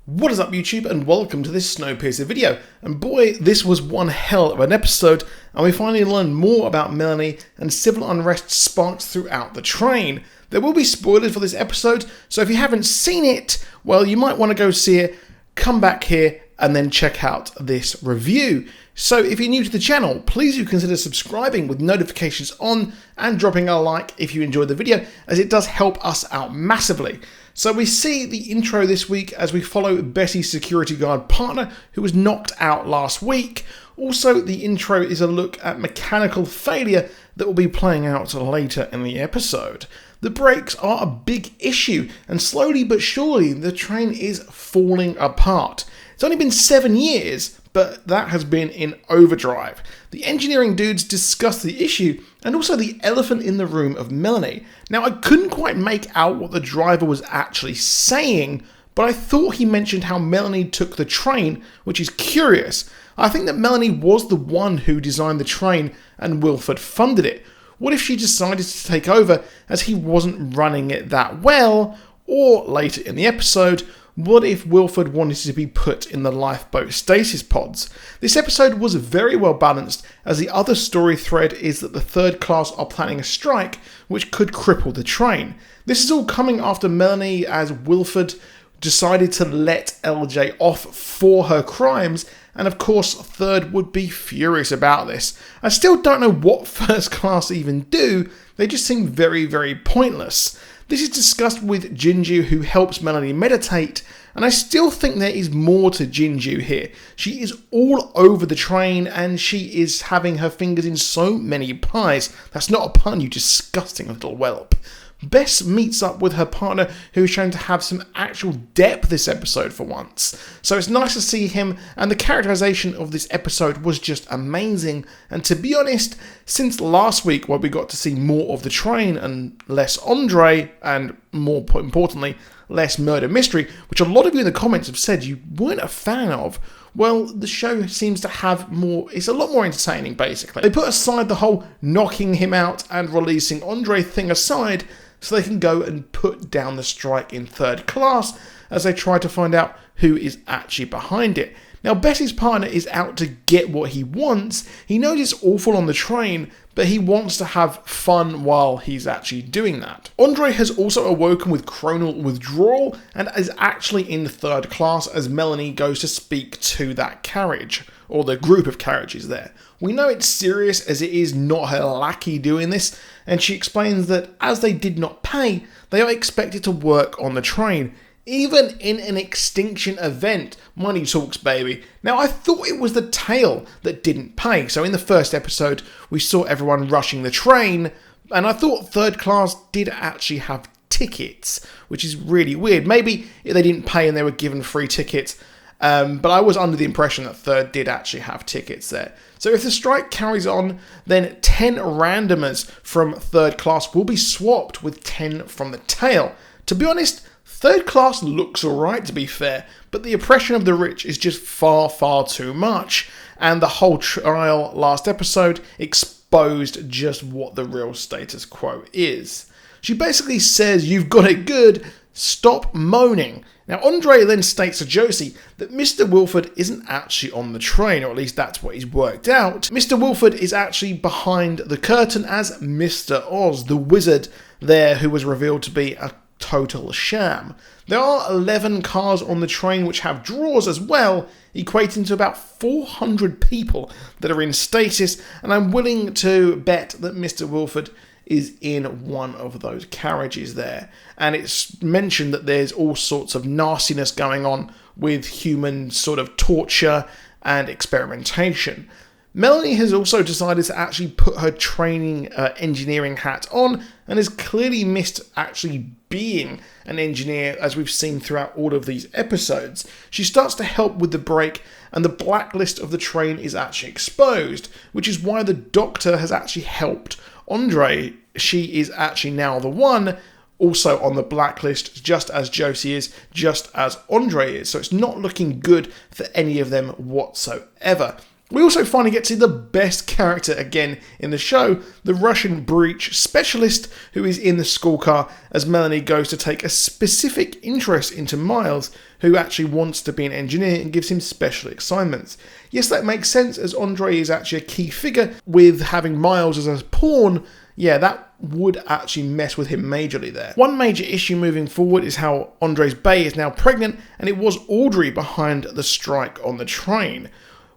What is up YouTube, and welcome to this Snowpiercer video. And boy, this was one hell of an episode, and we finally learned more about Melanie and civil unrest sparked throughout the train. There will be spoilers for this episode, so if you haven't seen it, well, you might want to go see it, come back here, and then check out this review. So if you're new to the channel, please do consider subscribing with notifications on and dropping a like if you enjoyed the video, as it does help us out massively. So we see the intro this week as we follow Bessie's security guard partner who was knocked out last week. Also, the intro is a look at mechanical failure that will be playing out later in the episode. The brakes are a big issue, and slowly but surely the train is falling apart. It's only been 7 years, but that has been in overdrive. The engineering dudes discuss the issue and also the elephant in the room of Melanie. Now, I couldn't quite make out what the driver was actually saying, but I thought he mentioned how Melanie took the train, which is curious. I think that Melanie was the one who designed the train and WILFORD funded it. What if she decided to take over as he wasn't running it that well? Or later in the episode, what if WILFORD wanted to be put in the lifeboat stasis pods? This episode was very well balanced, as the other story thread is that the third class are planning a strike which could cripple the train. This is all coming after Melanie as WILFORD decided to let LJ off for her crimes, and of course third would be furious about this. I still don't know what first class even do, they just seem very pointless. This is discussed with Jinju, who helps Melanie meditate, and I still think there is more to Jinju here. She is all over the train, and she is having her fingers in so many pies. That's not a pun, you disgusting little whelp. Bess meets up with her partner, who is shown to have some actual depth this episode for once. So it's nice to see him, and the characterization of this episode was just amazing. And to be honest, since last week where we got to see more of the train and less Andre, and more importantly, less murder mystery, which a lot of you in the comments have said you weren't a fan of, well, the show seems to have more, it's a lot more entertaining basically. They put aside the whole knocking him out and releasing Andre thing aside, so they can go and put down the strike in third class as they try to find out who is actually behind it. Now, Bessie's partner is out to get what he wants. He knows it's awful on the train, but he wants to have fun while he's actually doing that. Andre has also awoken with chronal withdrawal and is actually in third class as Melanie goes to speak to that carriage, or the group of carriages there. We know it's serious as it is not her lackey doing this, and she explains that as they did not pay, they are expected to work on the train. Even in an extinction event, money talks, baby. Now, I thought it was the tail that didn't pay. So in the first episode, we saw everyone rushing the train, and I thought third class did actually have tickets, which is really weird. Maybe they didn't pay and they were given free tickets, but I was under the impression that third did actually have tickets there. So if the strike carries on, then 10 randomers from third class will be swapped with 10 from the tail. To be honest, third class looks alright, to be fair, but the oppression of the rich is just far too much, and the whole trial last episode exposed just what the real status quo is. She basically says, "You've got it good, stop moaning." Now, Andre then states to Josie that Mr. WILFORD isn't actually on the train, or at least that's what he's worked out. Mr. WILFORD is actually behind the curtain as Mr. Oz, the wizard there who was revealed to be a total sham. There are 11 cars on the train which have drawers as well, equating to about 400 people that are in stasis, and I'm willing to bet that Mr. WILFORD is in one of those carriages there. And it's mentioned that there's all sorts of nastiness going on with human sort of torture and experimentation. Melanie has also decided to actually put her training engineering hat on and has clearly missed actually being an engineer, as we've seen throughout all of these episodes. She starts to help with the brake, and the blacklist of the train is actually exposed, which is why the doctor has actually helped Andre. She is actually now the one also on the blacklist, just as Josie is, just as Andre is. So it's not looking good for any of them whatsoever. We also finally get to see the best character again in the show, the Russian breach specialist who is in the school car as Melanie goes to take a specific interest into Miles, who actually wants to be an engineer and gives him special assignments. Yes, that makes sense as Andre is actually a key figure with having Miles as a pawn. Yeah, that would actually mess with him majorly there. One major issue moving forward is how Andre's bae is now pregnant, and it was Audrey behind the strike on the train.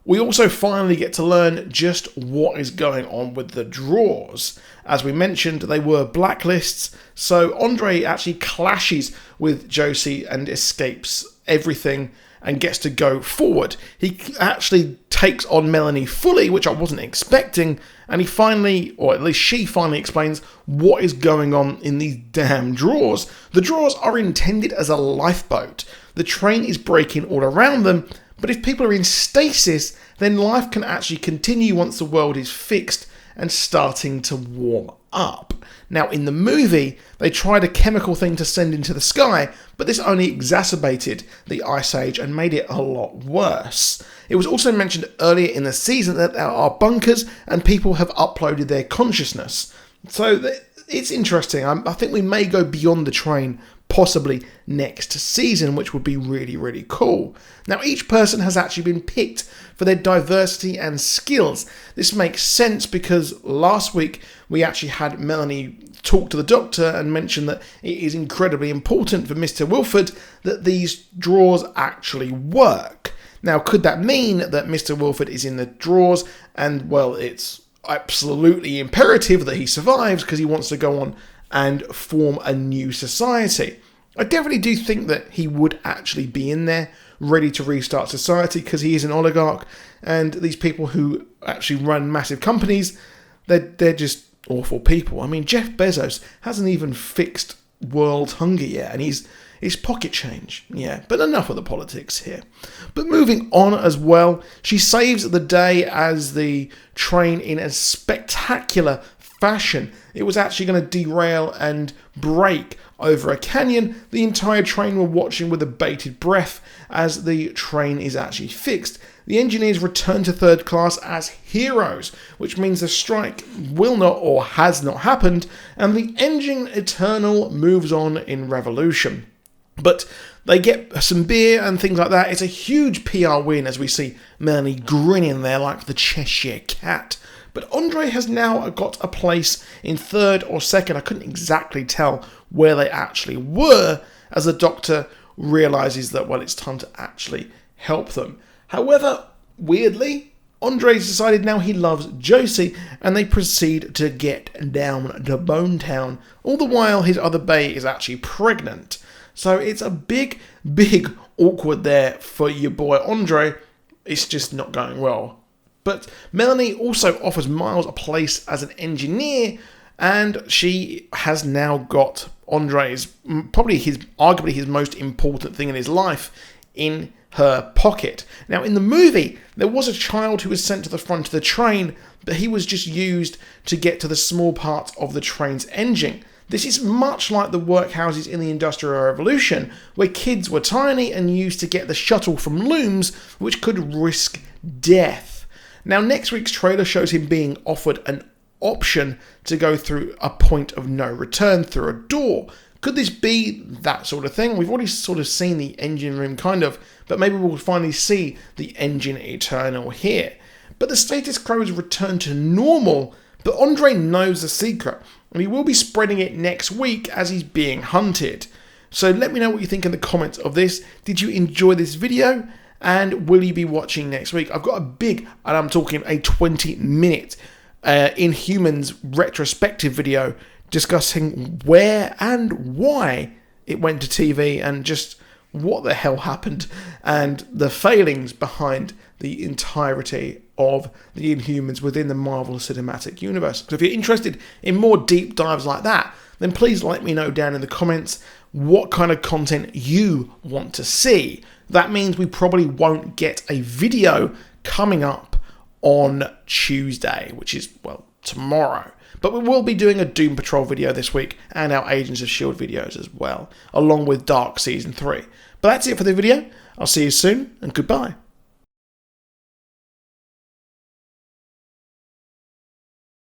We also finally get to learn just what is going on with the drawers. As we mentioned, they were blacklists, so Andre actually clashes with Josie and escapes everything and gets to go forward. He actually takes on Melanie fully, which I wasn't expecting, and he finally, or at least she finally explains what is going on in these damn drawers. The drawers are intended as a lifeboat. The train is breaking all around them, but if people are in stasis, then life can actually continue once the world is fixed and starting to warm up. Now, in the movie, they tried a chemical thing to send into the sky, but this only exacerbated the Ice Age and made it a lot worse. It was also mentioned earlier in the season that there are bunkers and people have uploaded their consciousness. So it's interesting. I think we may go beyond the train possibly next season, which would be really, really cool. Now, each person has actually been picked for their diversity and skills. This makes sense because last week we actually had Melanie talk to the doctor and mention that it is incredibly important for Mr. WILFORD that these drawers actually work. Now, could that mean that Mr. WILFORD is in the drawers and, well, it's absolutely imperative that he survives because he wants to go on and form a new society? I definitely do think that he would actually be in there, ready to restart society, because he is an oligarch, and these people who actually run massive companies, they're just awful people. I mean, Jeff Bezos hasn't even fixed world hunger yet, and he's pocket change. Yeah, but enough of the politics here. But moving on as well, she saves the day as the train in a spectacular fashion. It was actually going to derail and break over a canyon. The entire train were watching with a bated breath as the train is actually fixed. The engineers return to third class as heroes, which means the strike will not or has not happened, and the engine eternal moves on in revolution. But they get some beer and things like that. It's a huge PR win as we see Melanie grinning there like the Cheshire Cat. But Andre has now got a place in third or second. I couldn't exactly tell where they actually were as the doctor realises that, well, it's time to actually help them. However, weirdly, Andre's decided now he loves Josie and they proceed to get down to Bone Town. All the while his other bae is actually pregnant. So it's a big awkward there for your boy Andre. It's just not going well. But Melanie also offers Miles a place as an engineer, and she has now got Andre's, arguably his most important thing in his life, in her pocket. Now, in the movie, there was a child who was sent to the front of the train, but he was just used to get to the small parts of the train's engine. This is much like the workhouses in the Industrial Revolution, where kids were tiny and used to get the shuttle from looms, which could risk death. Now, next week's trailer shows him being offered an option to go through a point of no return through a door. Could this be that sort of thing? We've already sort of seen the engine room kind of, but maybe we'll finally see the engine eternal here. But the status quo has returned to normal, but Andre knows the secret, and he will be spreading it next week as he's being hunted. So let me know what you think in the comments of this. Did you enjoy this video? And will you be watching next week? I've got a big, and I'm talking a 20-minute Inhumans retrospective video discussing where and why it went to TV and just what the hell happened and the failings behind the entirety of the Inhumans within the Marvel Cinematic Universe. So if you're interested in more deep dives like that, then please let me know down in the comments what kind of content you want to see. That means we probably won't get a video coming up on Tuesday, which is, well, tomorrow. But we will be doing a Doom Patrol video this week and our Agents of S.H.I.E.L.D. videos as well, along with Dark Season 3. But that's it for the video. I'll see you soon, and goodbye.